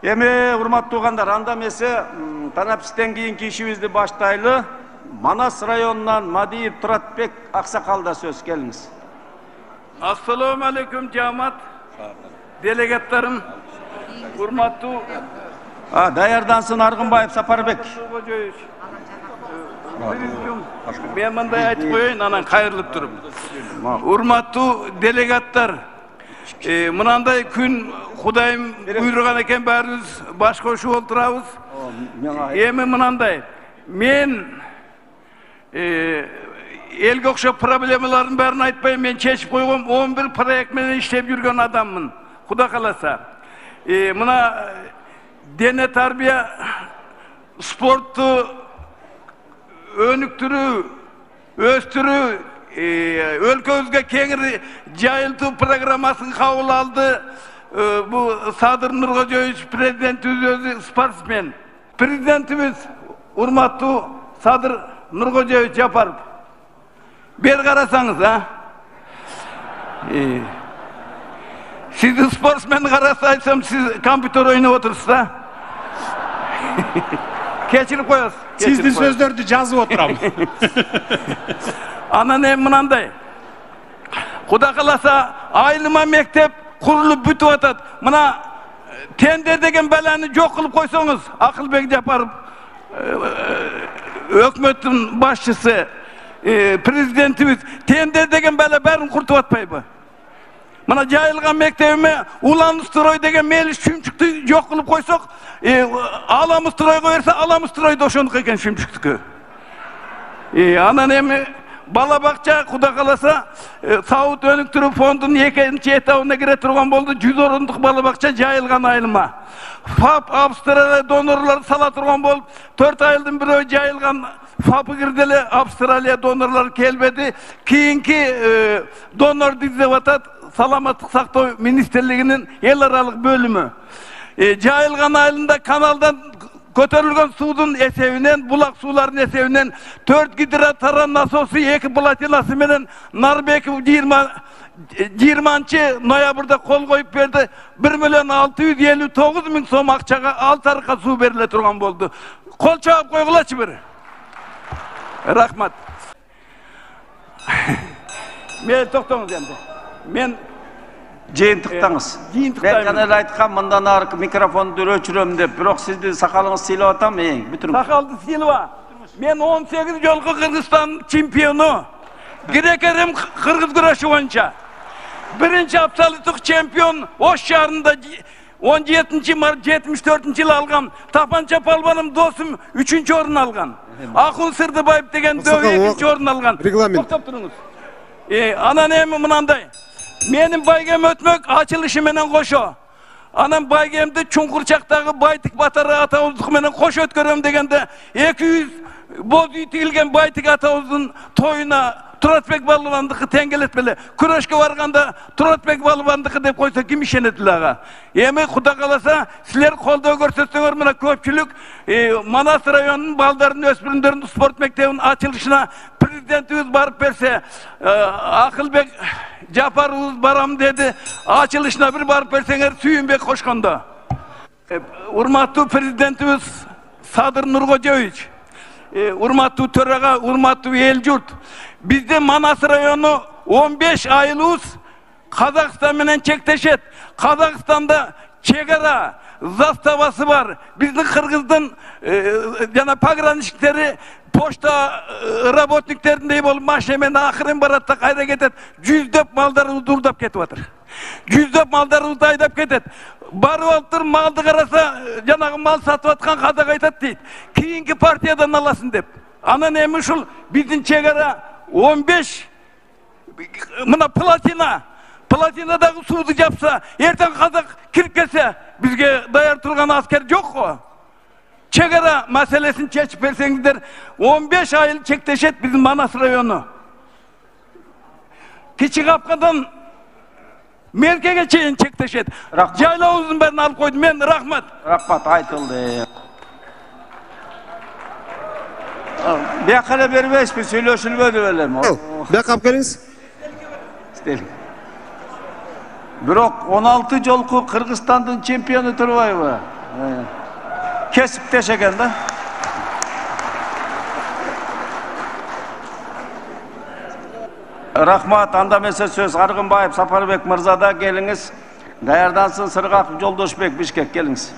Эми урматтуу угандар, анда эмесе танапсизден кийинки ишибизди баштайлы. Манас районунан Мадиев Туратбек аксакалда сөз, келиңиз. Assalamu alaikum jamat, delegattарым, урматтуу. Даярдансın Аргынбаев Сапарбек. Мен мындай айтып коеюн, анан кайрылып туруп. Урматтуу делегаттар, мынандай күн Кудайым буйруган экен, баарыбыз баш кошуп отурабыз. Эми мынандай, мен элге окшоп проблемалардын баарын айтпайм, мен чечип койгом, 11 проект менен иштеп жүргөн адаммын. Кудай кааласа. Мына дене тарбия, спортту өнүктүрүү, өстүрүү, өлкөбүзгө кеңири жайылтуу программасын кабыл алды. Бу Садыр Нуркожоевич президентибиз өзү спортсмен. Президентибиз урматтуу Садыр Нуркожоевич Жапаров. Бер карасаңыз, Сизди спортсмен караса айтсам, сиз компьютер ойноп отурсуз, Кечирип коесуз. Сиздин сөздөрдү жазып отурам. Анан эми мынандай. Кудай кааласа, айылма мектеп курулуп бүтүп атат. Мына тендер деген баланы жок кылып койсоңуз, Акылбек Жапаров өкмөттүн башчысы, президентибиз, тендер деген бала бәрін куртуп атпайбы? Мына жайылган мектебиме улан строй деген мелис шүмчүктү жок кылып койсок, аламыз стройго берсе, аламыз стройдо ошондук экен шүмчүктүкү. Анан эми бала бакча Кудай кааласа сауыт өнүктүрүү фондунун 2-нчи этабына кире турган болду. 100 орундук бала бакча жайылган айылма. ФАП Австралия донорлор сала турган болуп, 4 айылдын бирөө жайылган ФАПы кирди эле, Австралия донорлор келбеди. Кийинки донорду издеп атат Саламаттык сактоо министрлигинин эл аралык бөлүмү. Жайылган айылында каналдан көтөрүлгөн суудун эсебинен, булак суулардын эсебинен 4 гидротаран насосу, 2 платинасы менен Нарбеков 20 ноябрда кол коюп берди. 1.659.000 сом акчага 6 арка суу бериле турган болду. Кол чаап койгулачы бир. Рахмат. Мен токтоңуз энди. Мен Жыйынтыктаңыз. Мен жана эле айткам, мындан ары микрофонду өчүрөм деп, бирок сиздин сакалыңыз сыйлап атам, бүтүрүң. Сакалды сыйлаба. Мен 18 жолку Кыргызстан чемпиону. Грек-рим кыргыз күрөшү боюнча. Биринчи абсолюттук чемпион Ош шаарында 17 март 74-жылы алган. Тапанча палбаным досум 3-чү орун алган. Акун Сырдыбаев деген дөй 2-чи орун алган. Токтоп туруңуз. Анан эми мынандай. Менин байгем өтмөк ачылышы менен кошо. Анан байгемди Чуңкурчактагы Байтик Батары атабыздык менен кошо өткөрөм дегенде 200 боз үй тигилген Байтик атабыздын тоюна Туратбек балыбандыкы теңгелетпеле. Күрөшкө барганда Туратбек балыбандыкы деп койсо ким ишенет эле ага? Эми Кудай кааласа, силер колдоо көрсөтсөңөр, мына көпчүлүк Манас районунун балдарын, өспүрүмдөрүн спорт мектебинин ачылышына президентибиз барып берсе, Акылбек Жапаровубуз барам деди. Ачылышына бир барып берсеңер, Сүйүнбек кошкондо. Урматтуу президентибиз Садыр Нуркожоевич, урматтуу төрага, урматтуу эл журт, биздин Манас району 15 айылыбыз Казакстан менен чектешет. Казакстанда чегара заставасы бар. Биздин кыргыздын жана пограничниктери, почта работниктериндей болуп машина менен акырын барат да кайра кетет. Жүздөп малдарыбызды урдап кетип атыр. Жүздөп малдарыбызды айдап кетет. Барып алыптыр, малды караса, жанагы мал сатып аткан казак айтат дейт. Кийинки партиядан аласың деп. Анан эми ушул биздин чегара 15 мына платинадагы сууду жапса, эртең казак кирип келсе, бизге даяр турган аскер жок го. Чегара маселесин чечип берсеңиздер, 15 айыл чектешет биздин Манас району. Кичи капкадан Меркеге чейин чектешет. Жайлабыбыздын бәрін алып койдум. Мен рахмат. Рахмат айтылды. Бияққа бербейсізбі, сөйлөшүлбөдү белем. Бияққа алып келиңиз. Бирок 16 жолку Кыргызстандын чемпиону турбайбы? Kesip teşeken de. Rahmat, anda mesela söz Argınbayev, Safarбек Mırza da geliniz. Dayardansın Sırgak Жолдошбек, Бишкек geliniz.